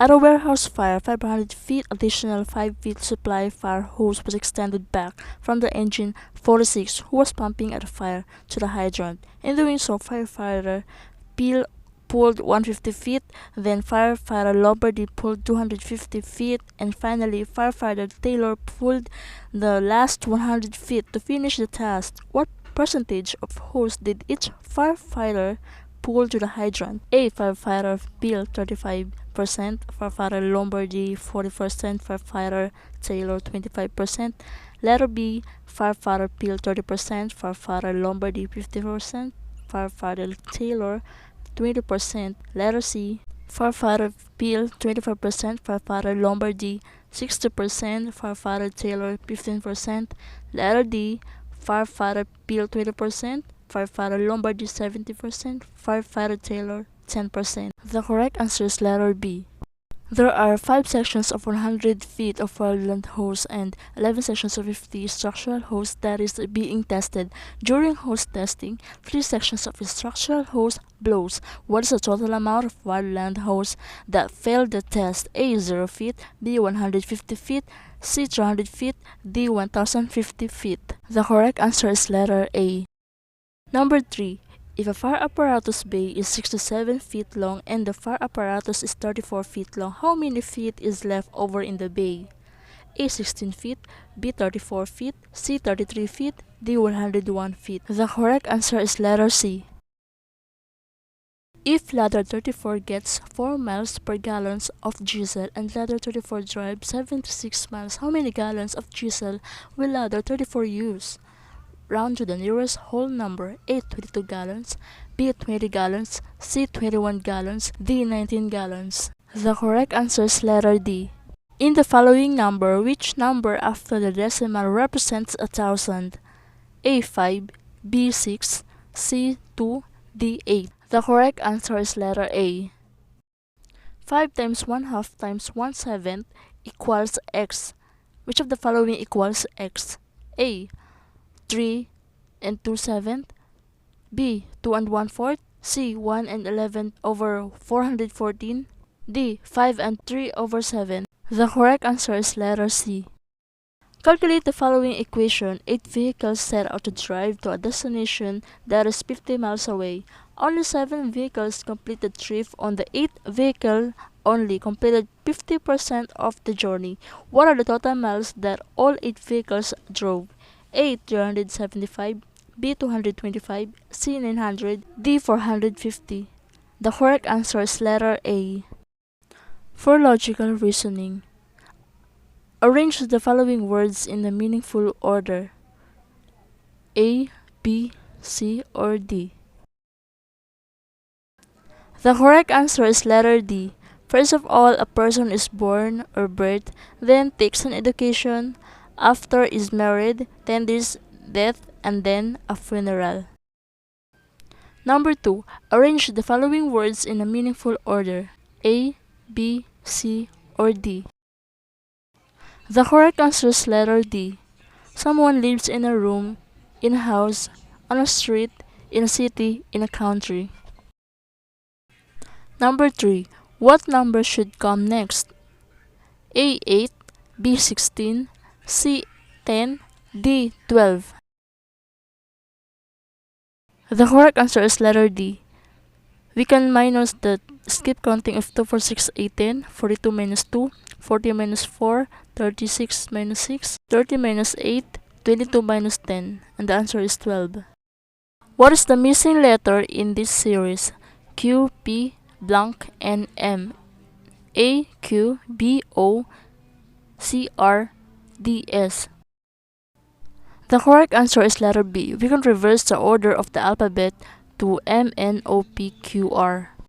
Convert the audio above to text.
At a warehouse fire, 500 feet additional 5 feet supply fire hose was extended back from the engine 46 who was pumping at the fire to the hydrant. In doing so, firefighter Peel pulled 150 feet, then firefighter Lombardi pulled 250 feet, and finally firefighter Taylor pulled the last 100 feet to finish the task. What percentage of hose did each firefighter pull to the hydrant? A. Firefighter Peel 35%, firefighter Lombardi 40%, firefighter Taylor 25%. Letter B. Firefighter Peel 30%, firefighter Lombardi 50%, firefighter Taylor 20%. Letter C. Firefighter Peel 25%, firefighter Lombardi 60%, firefighter Taylor 15%. Letter D. Firefighter Peel 20%, firefighter Lombardi 70%, firefighter Taylor 10%. The correct answer is letter B. There are 5 sections of 100 feet of welded hose and 11 sections of 50 structural hose that is being tested. During hose testing, 3 sections of structural hose blows. What is the total amount of welded hose that failed the test? A. 0 feet, B. 150 feet, C. 200 feet, D. 1050 feet. The correct answer is letter A. Number 3. If a fire apparatus bay is 67 feet long and the fire apparatus is 34 feet long, how many feet is left over in the bay? A. 16 feet, B. 34 feet, C. 33 feet, D. 101 feet. The correct answer is letter C. If ladder 34 gets 4 miles per gallon of diesel and ladder 34 drives 76 miles, how many gallons of diesel will ladder 34 use? Round to the nearest whole number. A. 22 gallons, B. 20 gallons, C. 21 gallons, D. 19 gallons. The correct answer is letter D. In the following number, which number after the decimal represents 1,000? A. 5, B. 6, C. 2, D. 8. The correct answer is letter A. 5 times 1/2 times 1/7 equals X. Which of the following equals X? A. 3 and 2/7, B. 2 and 1/4, C. 1 and 11 over 414, D. 5 and 3 over 7. The correct answer is letter C. Calculate the following equation. 8 vehicles set out to drive to a destination that is 50 miles away. Only 7 vehicles completed the trip. On the 8th vehicle only completed 50% of the journey. What are the total miles that all 8 vehicles drove? A. 375, B. 225, C. 900, D. 450. The correct answer is letter A. For logical reasoning, arrange the following words in a meaningful order: A, B, C, or D. The correct answer is letter D. First of all, a person is born or birth, then takes an education, after is married, then there's death, and then a funeral. Number 2. Arrange the following words in a meaningful order: A, B, C, or D. The correct answer is letter D. Someone lives in a room, in a house, on a street, in a city, in a country. Number 3. What number should come next? A. 8, B. 16, C. 10, D. 12. The correct answer is letter D. We can minus the skip counting of 2, 4, 6, 8, 10, 42 minus 2, 40 minus 4, 36 minus 6, 30 minus 8, 22 minus 10, and the answer is 12. What is the missing letter in this series? Q, P, blank, and M. A, Q, B, O, C, R, D, S. The correct answer is letter B. We can reverse the order of the alphabet to M, N, O, P, Q, R.